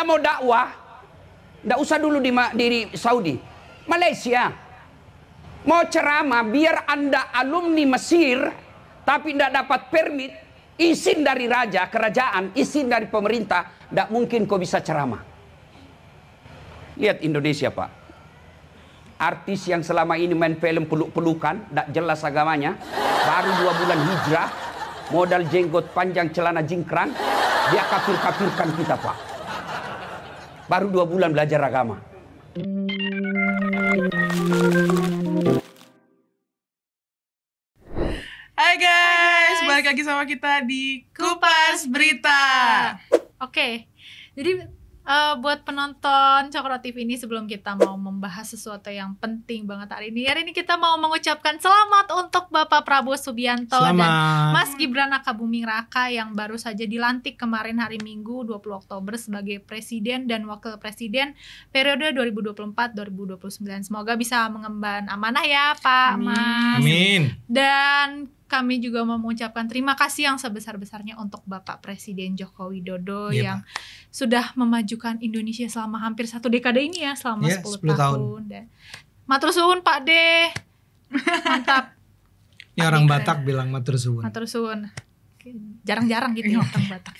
Anda mau dakwah, nggak usah dulu di Saudi, Malaysia. Mau ceramah, biar Anda alumni Mesir, tapi nggak dapat permit, izin dari raja, kerajaan, izin dari pemerintah, nggak mungkin kau bisa ceramah. Lihat Indonesia, Pak. Artis yang selama ini main film peluk-pelukan, nggak jelas agamanya, baru 2 bulan hijrah, modal jenggot panjang, celana jingkrang, dia kafir-kafirkan kita, Pak. Baru 2 bulan belajar agama. Hai guys, balik lagi sama kita di Kupas Berita. Oke, jadi buat penonton Cokro TV ini, sebelum kita mau membahas sesuatu yang penting banget hari ini kita mau mengucapkan selamat untuk Bapak Prabowo Subianto dan Mas Gibran Rakabuming Raka yang baru saja dilantik kemarin hari Minggu 20 Oktober sebagai Presiden dan Wakil Presiden periode 2024-2029. Semoga bisa mengemban amanah ya Pak. Amin. Mas. Amin. Dan kami juga mau mengucapkan terima kasih yang sebesar-besarnya untuk Bapak Presiden Joko Widodo yang sudah memajukan Indonesia selama hampir 1 dekade ini ya, selama 10 tahun. Dan matur suwun Pak D. Mantap. Ini orang Batak bilang matur suwun. Matur suwun. Jarang-jarang gitu ya orang Batak.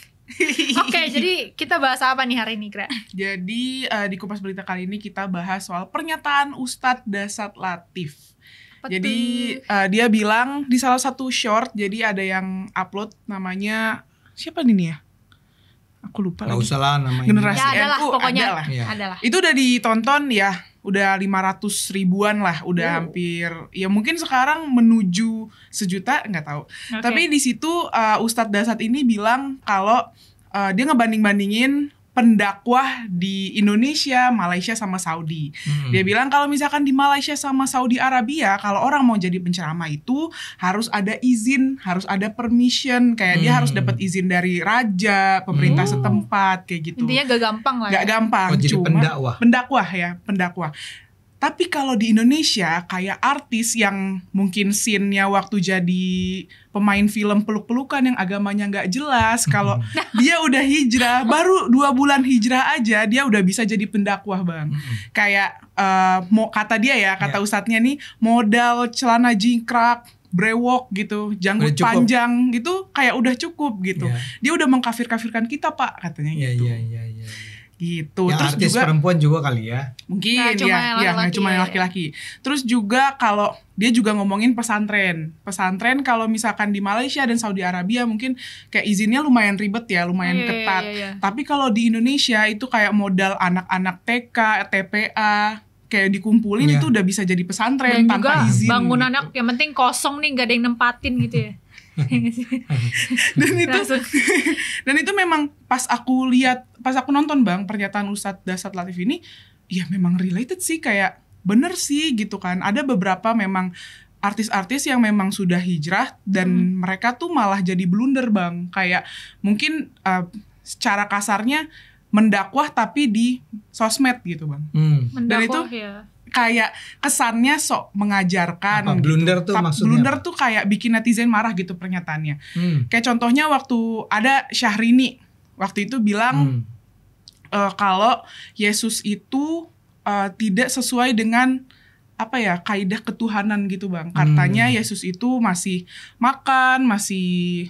Oke, jadi kita bahas apa nih hari ini, Kra? Jadi di Kupas Berita kali ini kita bahas soal pernyataan Ustadz Dasat Latif. Betul. Jadi dia bilang di salah satu short, jadi ada yang upload namanya siapa nih ya? Aku lupa Gak lagi. usah lah namanya. Generasi Ya adalah NU, pokoknya adalah. Iya. adalah. Itu udah ditonton ya, udah 500 ribuan lah, udah hampir, ya mungkin sekarang menuju 1 juta, nggak tahu. Oke. Tapi di situ Ustadz Dasat ini bilang kalau dia ngebanding-bandingin pendakwah di Indonesia, Malaysia sama Saudi. Dia bilang kalau misalkan di Malaysia sama Saudi Arabia, kalau orang mau jadi penceramah itu harus ada izin, harus ada permission, kayak dia harus dapat izin dari raja, pemerintah setempat, kayak gitu. Intinya gak gampang lah. Gak gampang, Oh, jadi cuma pendakwah. Tapi kalau di Indonesia kayak artis yang mungkin scene-nya waktu jadi pemain film peluk-pelukan yang agamanya nggak jelas, kalau dia udah hijrah, baru 2 bulan hijrah aja dia udah bisa jadi pendakwah, Bang. Kayak kata dia ya, kata ustadznya nih, modal celana jingkrak, brewok gitu, janggut panjang gitu, kayak udah cukup gitu. Dia udah mengkafir-kafirkan kita, Pak, katanya gitu. Iya. Gitu. Ya, terus artis juga perempuan juga kali ya. mungkin Nggak cuma yang ya nggak laki-laki cuma yang ya. laki-laki. Terus juga kalau dia juga ngomongin pesantren kalau misalkan di Malaysia dan Saudi Arabia mungkin kayak izinnya lumayan ribet ya, lumayan ketat. Iya. Tapi kalau di Indonesia itu kayak modal anak-anak TK, TPA kayak dikumpulin itu udah bisa jadi pesantren Dan tanpa juga izin. bangunannya gitu. yang penting kosong nih, gak ada yang nempatin gitu ya. Dan itu memang pas aku nonton, Bang, pernyataan Ustadz Dasat Latif ini, ya memang related sih, kayak bener sih gitu kan. Ada beberapa memang artis-artis yang memang sudah hijrah dan mereka tuh malah jadi blunder, Bang. Kayak mungkin secara kasarnya mendakwah tapi di sosmed gitu, Bang. Dan itu ya. kayak kesannya sok mengajarkan. Apa blunder tuh Tapi maksudnya blunder apa? tuh kayak bikin netizen marah gitu pernyataannya. Kayak contohnya waktu ada Syahrini waktu itu bilang kalau Yesus itu tidak sesuai dengan kaidah ketuhanan gitu, Bang. Katanya Yesus itu masih makan, masih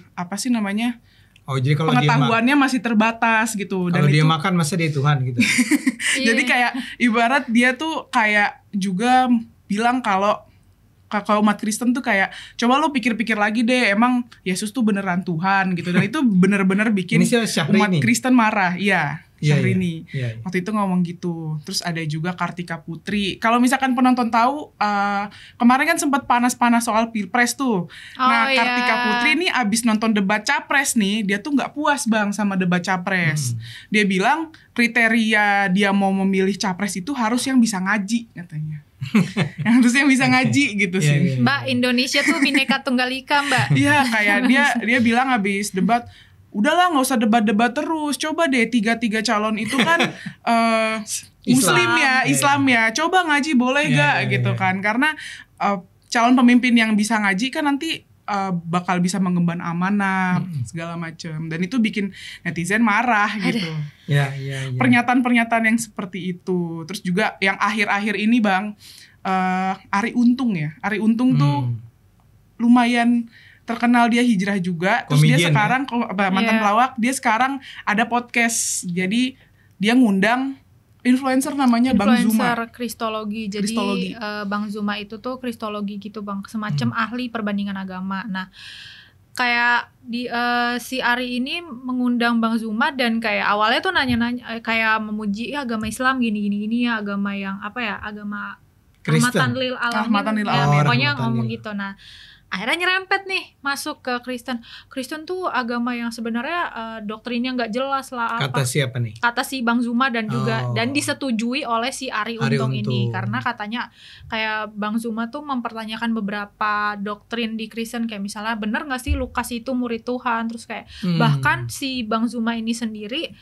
Oh, jadi kalau pengetahuannya masih terbatas gitu. Kalau dia itu makan masa dia Tuhan gitu. jadi kayak ibarat dia tuh kayak juga bilang kalau umat Kristen tuh kayak coba lo pikir-pikir lagi deh, emang Yesus tuh beneran Tuhan gitu. Dan itu bener-bener bikin umat Kristen marah. Iya, Syahrini. Iya. Waktu itu ngomong gitu. Terus ada juga Kartika Putri. Kalau misalkan penonton tahu, kemarin kan sempat panas-panas soal Pilpres tuh. Kartika Putri nih abis nonton debat Capres nih, dia tuh nggak puas, Bang, sama debat Capres. Dia bilang kriteria dia mau memilih Capres itu harus yang bisa ngaji, katanya. Yang harusnya bisa ngaji gitu sih. Mbak, Indonesia tuh bineka tunggal ika, Mbak. Iya, kayak dia bilang abis debat, udahlah nggak usah debat-debat terus, coba deh 3 calon itu kan Muslim ya, Islam ya, coba ngaji boleh gak gitu kan, karena calon pemimpin yang bisa ngaji kan nanti bakal bisa mengemban amanah segala macam, dan itu bikin netizen marah gitu. Ya. Pernyataan-pernyataan yang seperti itu. Terus juga yang akhir-akhir ini Bang, Arie Untung ya. Arie Untung tuh lumayan terkenal, dia hijrah juga. Terus dia Komedian, sekarang mantan pelawak, dia sekarang ada podcast. Jadi dia ngundang influencer namanya Bang Zuma. Influencer kristologi. Jadi Kristologi. Bang Zuma itu tuh kristologi gitu Bang, semacam ahli perbandingan agama. Nah, kayak si Ari ini mengundang Bang Zuma dan kayak awalnya tuh nanya-nanya kayak memuji agama Islam gini ya, agama yang apa ya, agama Kristen. rahmatan lil alamin. Rahmatan lil Ya, alamin. pokoknya Rahmatan ngomong lil. gitu. Nah, akhirnya nyerempet nih masuk ke Kristen. Kristen tuh agama yang sebenarnya doktrinnya nggak jelas lah apa. Kata siapa nih? Kata si Bang Zuma dan juga Oh. dan disetujui oleh si Arie Arie Untung ini, Untung. karena katanya kayak Bang Zuma tuh mempertanyakan beberapa doktrin di Kristen, kayak misalnya bener nggak sih Lukas itu murid Tuhan, terus kayak bahkan si Bang Zuma ini sendiri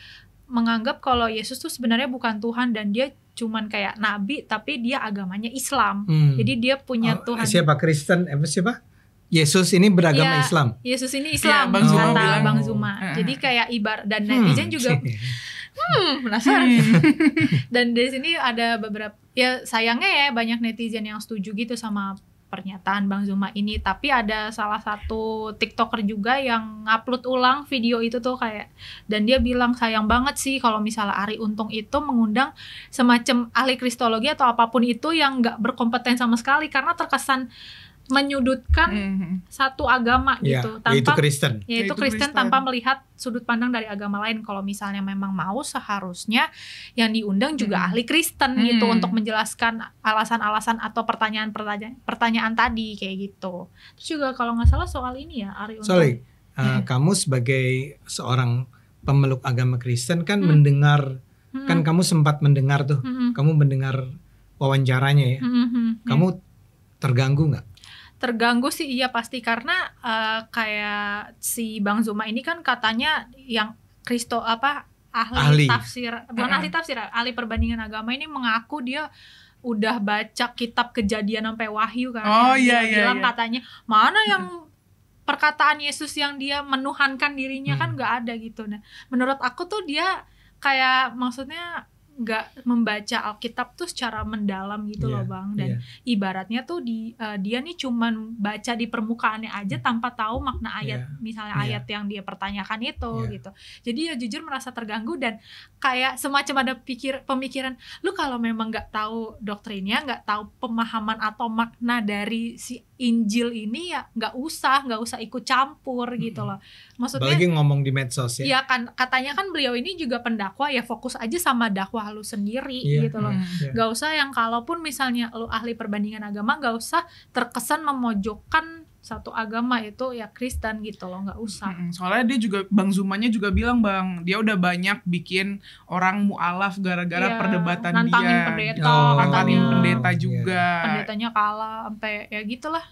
menganggap kalau Yesus tuh sebenarnya bukan Tuhan dan dia cuman kayak nabi tapi dia agamanya Islam. Jadi dia punya Tuhan. Siapa Kristen? Siapa? Yesus ini beragama Iya, Islam. Yesus ini Iya, Islam, Bang Zuma kata bilang. Bang Zuma. Jadi kayak dan netizen juga penasaran. Dan dari sini ada beberapa, ya sayangnya ya banyak netizen yang setuju gitu sama pernyataan Bang Zuma ini, tapi ada salah satu TikToker juga yang ngupload ulang video itu tuh kayak, dan dia bilang sayang banget sih kalau misalnya Arie Untung itu mengundang semacam ahli kristologi atau apapun itu yang nggak berkompeten sama sekali, karena terkesan menyudutkan satu agama Ya, gitu, yaitu tanpa Kristen. yaitu Kristen tanpa melihat sudut pandang dari agama lain. Kalau misalnya memang mau, seharusnya yang diundang juga ahli Kristen gitu untuk menjelaskan alasan-alasan atau pertanyaan tadi kayak gitu. Terus juga kalau nggak salah soal ini ya, Arie Untung. Sorry, kamu sebagai seorang pemeluk agama Kristen kan mendengar, kan kamu sempat mendengar tuh, kamu mendengar wawancaranya ya. Kamu terganggu nggak? Terganggu sih iya pasti, karena kayak si Bang Zuma ini kan katanya yang ahli tafsir, bukan ahli tafsir, ahli perbandingan agama ini mengaku dia udah baca kitab Kejadian sampai Wahyu kan. Oh, Dia iya, bilang iya. katanya mana yang perkataan Yesus yang dia menuhankan dirinya kan nggak ada gitu. Nah, menurut aku tuh dia kayak maksudnya nggak membaca Alkitab tuh secara mendalam gitu loh Bang, dan ibaratnya tuh dia nih cuman baca di permukaannya aja tanpa tahu makna ayat, misalnya ayat yang dia pertanyakan itu gitu. Jadi ya jujur merasa terganggu dan kayak semacam ada pemikiran, lu kalau memang nggak tahu doktrinnya, nggak tahu pemahaman atau makna dari si Injil ini ya nggak usah ikut campur gitu loh. Maksudnya Apalagi ngomong di medsos ya. ya kan katanya kan beliau ini juga pendakwa, ya fokus aja sama dakwah lu sendiri gitu loh. Gak usah yang kalaupun misalnya lu ahli perbandingan agama, gak usah terkesan memojokkan satu agama itu ya Kristen gitu loh, gak usah. Soalnya dia juga, Bang Zumanya juga bilang Bang, dia udah banyak bikin orang mualaf gara-gara perdebatan nantangin dia. pendeta, Nantangin katanya. pendeta juga. Pendetanya kalah sampai ya gitulah.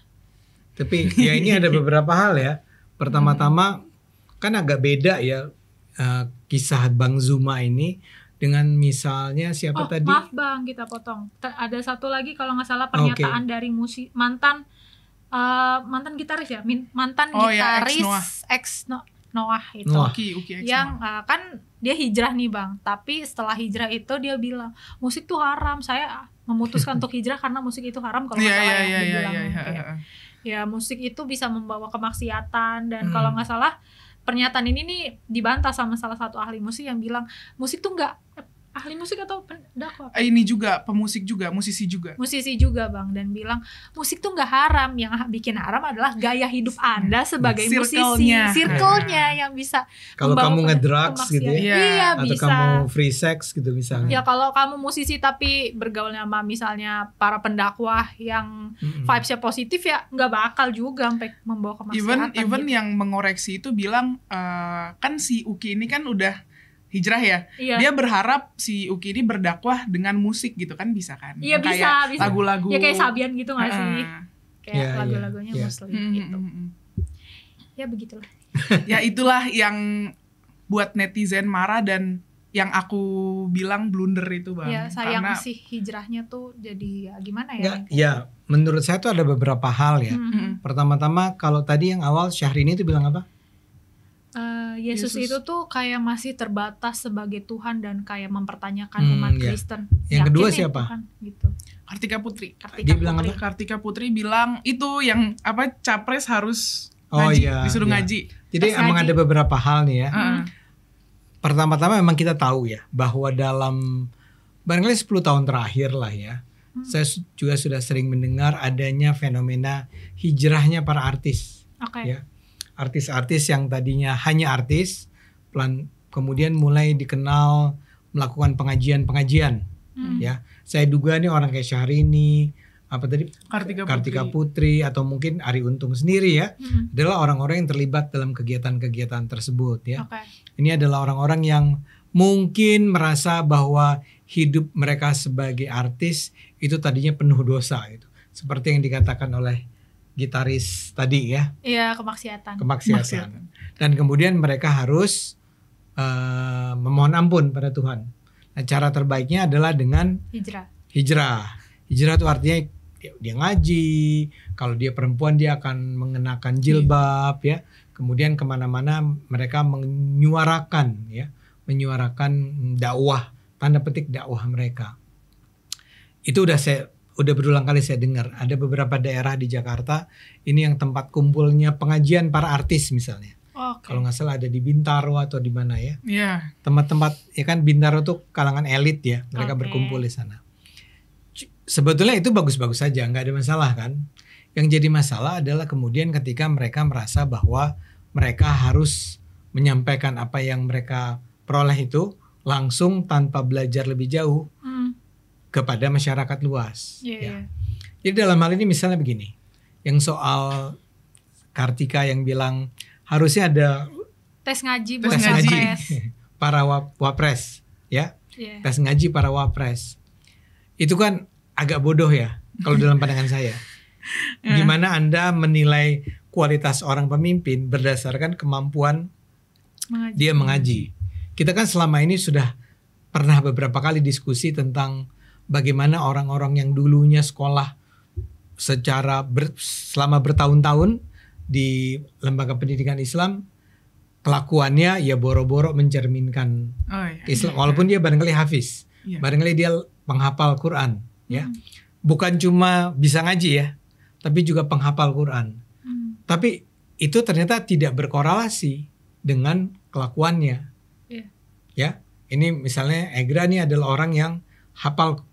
Tapi ya ini ada beberapa hal ya. Pertama-tama kan agak beda ya kisah Bang Zuma ini dengan misalnya siapa tadi? Maaf Bang, kita potong. Ada satu lagi kalau nggak salah pernyataan dari mantan gitaris ya, mantan gitaris ex Noah itu. Uki yang kan dia hijrah nih Bang, tapi setelah hijrah itu dia bilang musik tuh haram, saya memutuskan untuk hijrah karena musik itu haram kalau nggak salah dia bilang. Ya musik itu bisa membawa kemaksiatan, dan kalau nggak salah pernyataan ini nih dibantah sama salah satu ahli musik yang bilang musik tuh nggak, ahli musik atau pendakwa? Ini juga pemusik juga, musisi juga Bang, dan bilang musik tuh nggak haram, yang bikin haram adalah gaya hidup Anda sebagai musisi, circle-nya yang bisa kalau kamu ngedrugs gitu ya, iya, atau bisa. kamu free sex gitu misalnya. Ya kalau kamu musisi tapi bergaul sama misalnya para pendakwah yang vibes-nya positif, ya nggak bakal juga sampai membawa kemaksiatan. Even gitu. yang mengoreksi itu bilang kan si Uki ini kan udah hijrah ya. Iya. Dia berharap si Uki ini berdakwah dengan musik gitu kan, bisa kan? Iya, kayak bisa. Lagu-lagu. Ya kayak Sabian gitu nggak sih? Kayak Iya, lagu-lagunya iya. Muslim gitu. Ya begitulah. Ya itulah yang buat netizen marah dan yang aku bilang blunder itu Bang. Ya, sayang Karena sih hijrahnya tuh jadi gimana ya? Nggak, ya menurut saya tuh ada beberapa hal ya. Pertama-tama kalau tadi yang awal Syahrini itu bilang apa? Yesus Yesus. itu tuh kayak masih terbatas sebagai Tuhan dan kayak mempertanyakan Hmm, umat ya. Kristen. Yang kedua Yakin nih siapa? Tuhan, gitu. Kartika Putri. Dia bilang Putri. apa? Kartika Putri bilang itu yang apa capres harus Oh, ngaji, iya, disuruh iya. ngaji. Jadi Tes emang ngaji. ada beberapa hal nih ya. Heeh. Pertama-tama memang kita tahu ya bahwa dalam barangkali 10 tahun terakhir lah ya. Saya juga sudah sering mendengar adanya fenomena hijrahnya para artis. Oke. Ya. Artis-artis yang tadinya hanya artis, kemudian mulai dikenal melakukan pengajian-pengajian. Ya, saya duga nih orang kayak Syahrini, apa tadi Kartika Putri atau mungkin Arie Untung sendiri ya, adalah orang-orang yang terlibat dalam kegiatan-kegiatan tersebut ya. Oke. Ini adalah orang-orang yang mungkin merasa bahwa hidup mereka sebagai artis itu tadinya penuh dosa gitu. Seperti yang dikatakan oleh gitaris tadi ya, Iya, kemaksiatan. kemaksiatan. Dan kemudian mereka harus memohon ampun pada Tuhan. Nah, cara terbaiknya adalah dengan Hijrah. hijrah. Hijrah itu artinya dia ngaji. Kalau dia perempuan dia akan mengenakan jilbab ya. Kemudian kemana-mana mereka menyuarakan ya, menyuarakan dakwah, tanda petik dakwah mereka. Itu udah berulang kali saya dengar. Ada beberapa daerah di Jakarta ini yang tempat kumpulnya pengajian para artis misalnya. Oke. Kalau nggak salah ada di Bintaro atau di mana ya. Iya. Tempat-tempat ya kan, Bintaro tuh kalangan elit ya, mereka Oke. berkumpul di sana. Sebetulnya itu bagus-bagus saja, nggak ada masalah kan. Yang jadi masalah adalah kemudian ketika mereka merasa bahwa mereka harus menyampaikan apa yang mereka peroleh itu langsung tanpa belajar lebih jauh kepada masyarakat luas. Iya, Ya. iya. Jadi dalam hal ini misalnya begini, yang soal Kartika yang bilang harusnya ada Tes ngaji Tes buat ngaji. capres. para wapres ya. Iya. Tes ngaji para wapres itu kan agak bodoh ya kalau dalam pandangan saya. Gimana Anda menilai kualitas orang pemimpin berdasarkan kemampuan Mengaji. dia mengaji? Kita kan selama ini sudah pernah beberapa kali diskusi tentang bagaimana orang-orang yang dulunya sekolah selama bertahun-tahun di lembaga pendidikan Islam, kelakuannya ya boro-boro mencerminkan Oh iya. Islam, walaupun dia barangkali hafiz, Iya. barangkali dia penghafal Quran, ya, bukan cuma bisa ngaji ya, tapi juga penghafal Quran. Tapi itu ternyata tidak berkorelasi dengan kelakuannya. Iya. Ya, ini misalnya Egra nih adalah orang yang hafal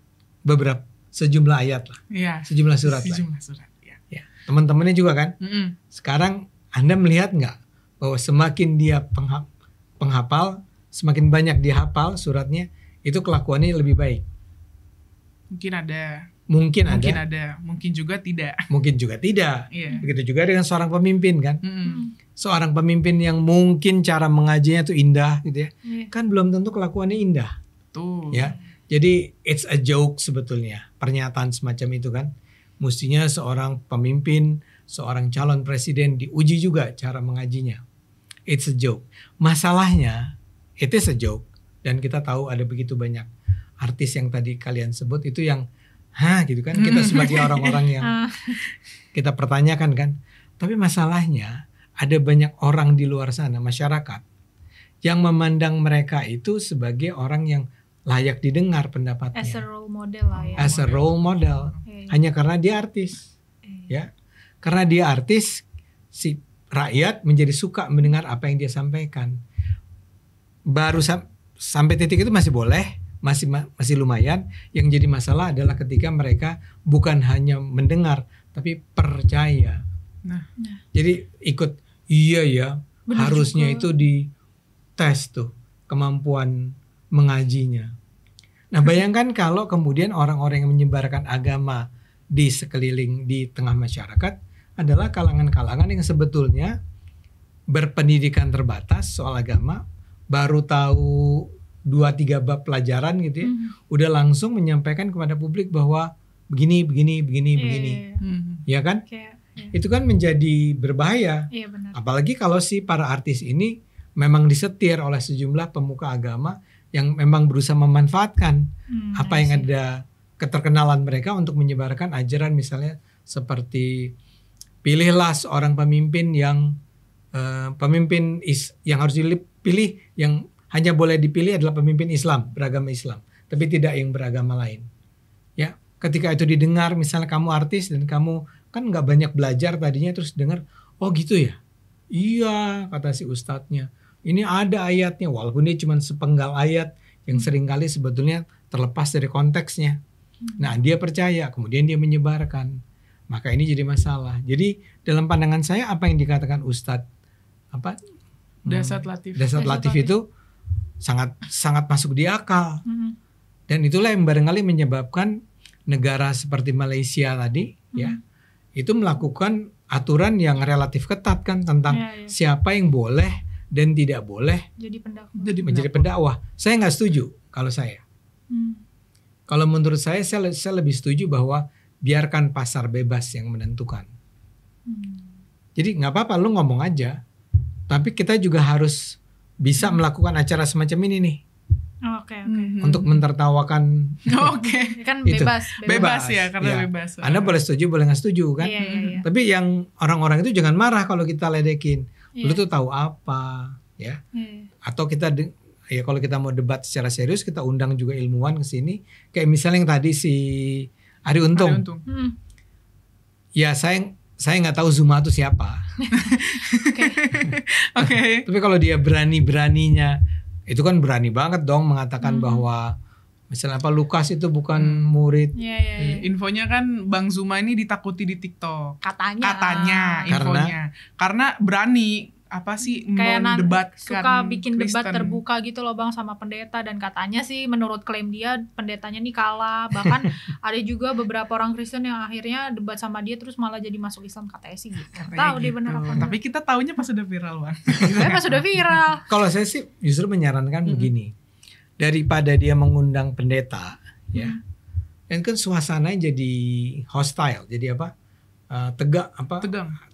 sejumlah ayat lah, Iya. sejumlah surat lah. Sejumlah surat. Iya. Ya, teman-temannya juga kan. Mm-mm. Sekarang Anda melihat nggak bahwa semakin dia penghafal, semakin banyak dia hafal suratnya, itu kelakuannya lebih baik. Mungkin ada. Mungkin Mungkin ada, ada. Mungkin juga tidak. mungkin juga tidak. Iya. Begitu juga dengan seorang pemimpin kan. Mm-mm. Seorang pemimpin yang mungkin cara mengajinya tuh indah gitu ya. Iya. Kan belum tentu kelakuannya indah. Tuh. Ya. Jadi it's a joke sebetulnya. Pernyataan semacam itu kan. Mestinya seorang pemimpin, seorang calon presiden diuji juga cara mengajinya. It's a joke. Masalahnya it is a joke. Dan kita tahu ada begitu banyak artis yang tadi kalian sebut itu yang gitu kan. Kita sebagai orang-orang yang kita pertanyakan kan. Tapi masalahnya ada banyak orang di luar sana, masyarakat, yang memandang mereka itu sebagai orang yang layak didengar pendapatnya. As a role model lah ya. As a role model. Iya. Hanya karena dia artis. Ya. Karena dia artis, si rakyat menjadi suka mendengar apa yang dia sampaikan. Baru sampai titik itu masih boleh, masih lumayan. Yang jadi masalah adalah ketika mereka bukan hanya mendengar tapi percaya. Nah. Jadi ikut, iya ya, Benar harusnya juga. itu dites tuh kemampuan mengajinya. Nah, bayangkan kalau kemudian orang-orang yang menyebarkan agama di sekeliling, di tengah masyarakat adalah kalangan-kalangan yang sebetulnya berpendidikan terbatas soal agama, baru tahu 2-3 bab pelajaran gitu ya, udah langsung menyampaikan kepada publik bahwa begini. Iya. Ya kan? Kayak, iya. Itu kan menjadi berbahaya. Iya benar. Apalagi kalau si para artis ini memang disetir oleh sejumlah pemuka agama yang memang berusaha memanfaatkan apa I yang see. ada keterkenalan mereka untuk menyebarkan ajaran misalnya seperti pilihlah seorang pemimpin yang yang harus dipilih, yang hanya boleh dipilih adalah pemimpin Islam, beragama Islam, tapi tidak yang beragama lain. Ya, ketika itu didengar, misalnya kamu artis dan kamu kan nggak banyak belajar tadinya, terus dengar, oh gitu ya, iya kata si ustadznya, ini ada ayatnya, walaupun dia cuma sepenggal ayat yang seringkali sebetulnya terlepas dari konteksnya. Nah dia percaya, kemudian dia menyebarkan, maka ini jadi masalah. Jadi dalam pandangan saya apa yang dikatakan Ustadz Dasat Latif. Dasat Latif itu sangat masuk di akal. Dan itulah yang barangkali menyebabkan negara seperti Malaysia tadi ya itu melakukan aturan yang relatif ketat kan tentang siapa yang boleh dan tidak boleh menjadi pendakwah. Saya nggak setuju kalau saya. Kalau menurut saya lebih setuju bahwa biarkan pasar bebas yang menentukan. Jadi nggak apa-apa lu ngomong aja, tapi kita juga harus bisa melakukan acara semacam ini nih. Oke. Untuk mentertawakan. Oke. Kan Itu. Bebas ya, karena Ya. bebas. Anda boleh setuju, boleh nggak setuju kan? Iya. Tapi yang orang-orang itu jangan marah kalau kita ledekin. Lu Iya. tuh tahu apa, ya? Iya. Atau kita ya kalau kita mau debat secara serius, kita undang juga ilmuwan ke sini. Kayak misalnya yang tadi si Ari Untung. Ya saya nggak tahu Zuma itu siapa. Oke. Tapi kalau dia beraninya, itu kan berani banget dong mengatakan bahwa misalnya Lukas itu bukan murid. Iya. Infonya kan Bang Zuma ini ditakuti di TikTok. Katanya Infonya. Karena berani kayak mendebatkan suka bikin debat Kristen. terbuka gitu loh Bang sama pendeta, dan katanya sih menurut klaim dia pendetanya nih kalah, bahkan ada juga beberapa orang Kristen yang akhirnya debat sama dia terus malah jadi masuk Islam katanya sih gitu. Katanya Tahu dia gitu. bener apa enggak. Tapi kita taunya pas udah viral Bang. Sebenarnya pas sudah viral. Kalau saya sih justru menyarankan begini, daripada dia mengundang pendeta, ya, dan kan suasananya jadi hostile, jadi tegang.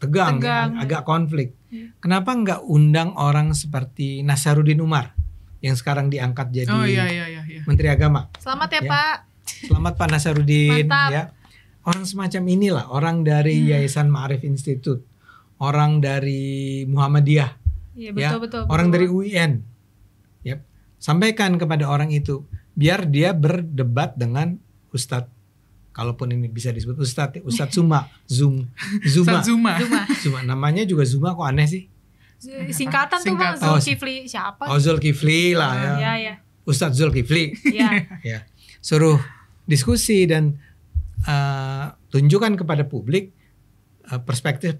Tegang. Ya, agak konflik. Kenapa nggak undang orang seperti Nasaruddin Umar yang sekarang diangkat jadi iya. Menteri Agama? Selamat ya, Ya. Pak. Selamat Pak Nasaruddin. Mantap. Ya, orang semacam inilah, orang dari Yayasan Ma'arif Institute, orang dari Muhammadiyah, Iya betul. orang dari UIN. Yap. Sampaikan kepada orang itu biar dia berdebat dengan Ustadz. Kalaupun ini bisa disebut Ustadz Zuma. Ustadz Zuma. Zuma, namanya juga Zuma kok aneh sih. Singkatan tuh Bang, Singkatan. Zulkifli siapa? Oh, Zulkifli lah ya. Iya. Ustadz Zulkifli. Iya. Ya. Suruh diskusi dan tunjukkan kepada publik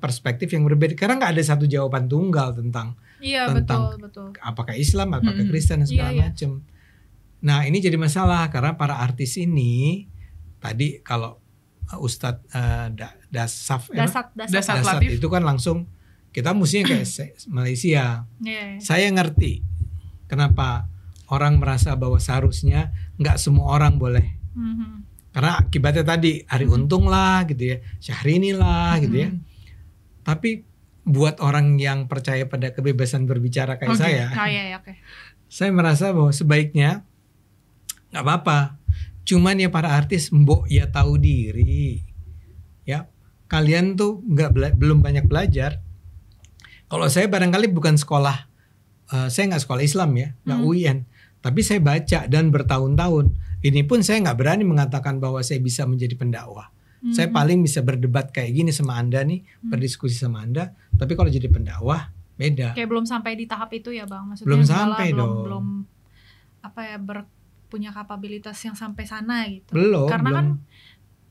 perspektif yang berbeda. Karena nggak ada satu jawaban tunggal tentang Iya, tentang betul. apakah Islam, apakah Kristen dan segala Iya. macam. Nah ini jadi masalah karena para artis ini tadi kalau Ustadz Dasat Latif. itu kan langsung kita mestinya kayak Malaysia. Iya. Saya ngerti kenapa orang merasa bahwa seharusnya nggak semua orang boleh. Karena akibatnya tadi Ari Untung lah gitu ya, Syahrini lah gitu ya. Tapi buat orang yang percaya pada kebebasan berbicara kayak saya, Oke. saya merasa bahwa sebaiknya nggak apa-apa. Cuman ya para artis mbok ya tahu diri, ya kalian tuh belum banyak belajar. Kalau saya barangkali bukan sekolah, saya nggak sekolah Islam ya, nggak UIN, tapi saya baca dan bertahun-tahun. Ini pun saya nggak berani mengatakan bahwa saya bisa menjadi pendakwah. Saya paling bisa berdebat kayak gini sama Anda nih, berdiskusi sama Anda. Tapi kalau jadi pendakwah beda. Kayak belum sampai di tahap itu ya Bang, maksudnya Belum sampai dong. belum punya kapabilitas yang sampai sana gitu. belum. Karena kan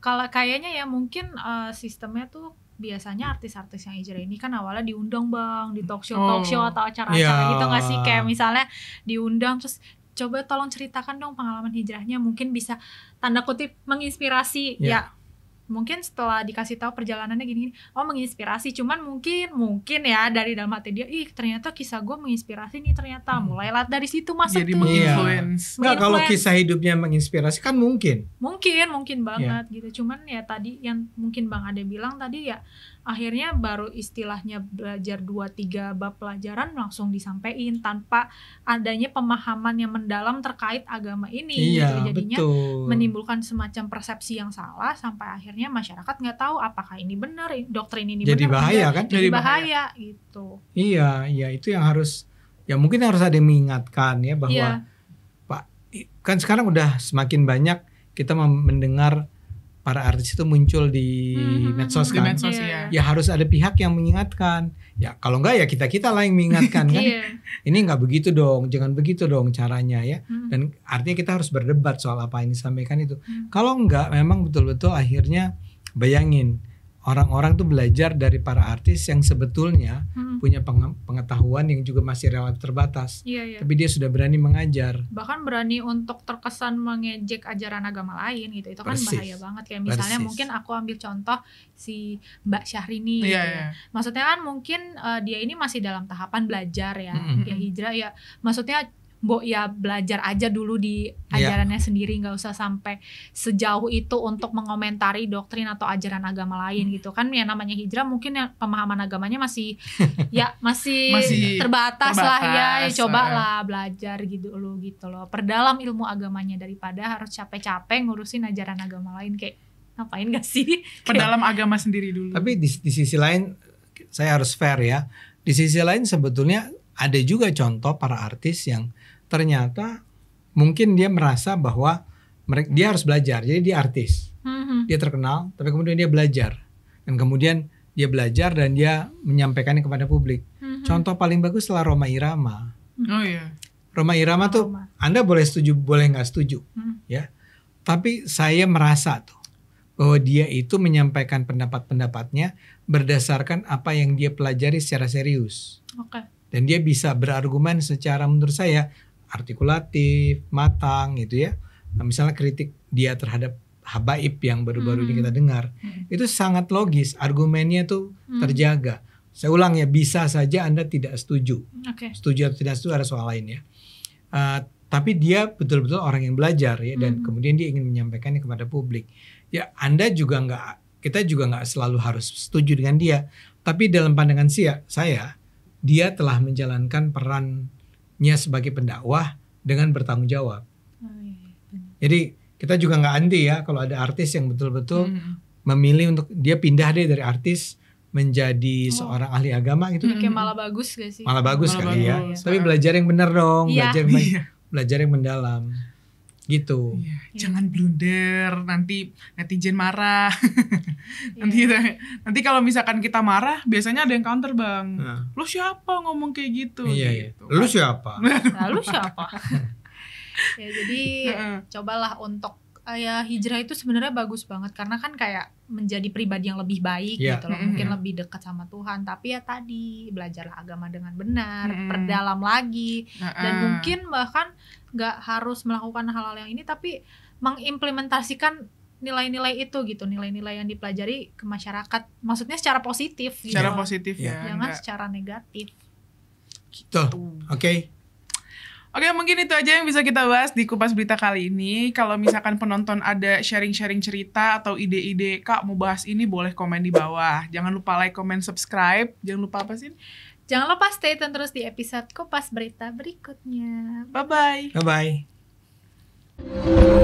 kalau kayaknya ya mungkin sistemnya tuh biasanya artis-artis yang hijrah ini kan awalnya diundang Bang di talk show atau acara-acara gitu nggak sih, kayak misalnya diundang terus coba tolong ceritakan dong pengalaman hijrahnya, mungkin bisa tanda kutip menginspirasi ya. Mungkin setelah dikasih tahu perjalanannya gini, menginspirasi, cuman mungkin ya dari dalam hati dia, ternyata kisah gue menginspirasi nih, ternyata mulailah dari situ masuk jadi tuh. menginfluence. Nggak, kalau kisah hidupnya menginspirasi kan mungkin. Mungkin banget gitu. Cuman ya tadi yang mungkin Bang Ade bilang tadi ya akhirnya baru istilahnya belajar 2-3 bab pelajaran langsung disampaikan tanpa adanya pemahaman yang mendalam terkait agama ini Iya, gitu. Jadinya betul. menimbulkan semacam persepsi yang salah sampai akhirnya masyarakat nggak tahu apakah ini benar, doktrin ini Jadi benar, bahaya enggak. kan? Jadi Jadi bahaya gitu. Iya, itu yang harus, ya mungkin harus ada yang mengingatkan ya bahwa Iya. Pak, kan sekarang udah semakin banyak kita mendengar para artis itu muncul di medsos Di kan. medsos Iya. ya. Ya harus ada pihak yang mengingatkan. Ya kalau enggak ya kita lah yang mengingatkan kan. Iya. Ini nggak begitu dong, jangan begitu dong caranya ya. Hmm. Dan artinya kita harus berdebat soal apa yang disampaikan itu. Kalau enggak, memang betul-betul akhirnya bayangin orang-orang tuh belajar dari para artis yang sebetulnya punya pengetahuan yang juga masih relatif terbatas. Iya, iya. Tapi dia sudah berani mengajar. Bahkan berani untuk terkesan mengejek ajaran agama lain gitu. Itu kan Persis. bahaya banget. Kayak misalnya Persis. mungkin aku ambil contoh si Mbak Syahrini gitu Iya, ya. iya. Maksudnya kan mungkin dia ini masih dalam tahapan belajar ya, Mm-mm. ya hijrah ya. Maksudnya ya belajar aja dulu di Iya. ajarannya sendiri, nggak usah sampai sejauh itu untuk mengomentari doktrin atau ajaran agama lain gitu kan. Ya namanya hijrah mungkin ya pemahaman agamanya masih masih terbatas lah ya. Ya cobalah belajar gitu loh. Perdalam ilmu agamanya daripada harus capek-capek ngurusin ajaran agama lain, kayak ngapain gak sih? Pendalam agama sendiri dulu. Tapi di sisi lain saya harus fair ya. Di sisi lain sebetulnya ada juga contoh para artis yang ternyata mungkin dia merasa bahwa dia harus belajar. Jadi dia artis. Dia terkenal, tapi kemudian dia belajar. Dan kemudian dia belajar dan dia menyampaikannya kepada publik. Contoh paling bagus adalah Rhoma Irama. Oh iya. Rhoma Irama tuh Anda boleh setuju, boleh nggak setuju, ya. Tapi saya merasa tuh bahwa dia itu menyampaikan pendapat-pendapatnya berdasarkan apa yang dia pelajari secara serius. Oke. Dan dia bisa berargumen secara menurut saya artikulatif, matang gitu ya. Nah, misalnya kritik dia terhadap habaib yang baru-baru ini kita dengar, itu sangat logis, argumennya tuh terjaga. Saya ulang ya, bisa saja Anda tidak setuju. Oke. Setuju atau tidak setuju ada soal lain ya. Tapi dia betul-betul orang yang belajar ya, dan kemudian dia ingin menyampaikannya kepada publik. Ya Anda juga kita juga nggak selalu harus setuju dengan dia. Tapi dalam pandangan saya, dia telah menjalankan perannya sebagai pendakwah dengan bertanggung jawab. Jadi kita juga nggak anti ya kalau ada artis yang betul-betul memilih untuk dia pindah deh dari artis menjadi seorang ahli agama gitu. Kayak malah bagus gak sih? Malah bagus Malah kali ya. bagus. Tapi belajar yang benar dong, Iya. belajar yang mendalam. Gitu. Iya, jangan blunder, nanti netizen marah. nanti kalau misalkan kita marah, biasanya ada yang counter, Bang. Nah. Lo siapa ngomong kayak gitu? Iya. Gitu. Lu siapa? Lalu siapa? Ya jadi cobalah untuk ya hijrah itu sebenarnya bagus banget karena kan kayak menjadi pribadi yang lebih baik gitu loh, mungkin lebih dekat sama Tuhan. Tapi ya tadi belajarlah agama dengan benar, perdalam lagi, dan mungkin bahkan nggak harus melakukan hal-hal yang ini, tapi mengimplementasikan nilai-nilai itu gitu, nilai-nilai yang dipelajari ke masyarakat, maksudnya secara positif gitu. Secara positif ya. Jangan enggak. secara negatif. Gitu. Oke. Oke, mungkin itu aja yang bisa kita bahas di Kupas Berita kali ini. Kalau misalkan penonton ada sharing-sharing cerita atau ide-ide, Kak mau bahas ini, boleh komen di bawah. Jangan lupa like, comment, subscribe. Jangan lupa apa sih? Jangan lupa stay tune terus di episode Kupas Berita berikutnya. Bye-bye. Bye-bye.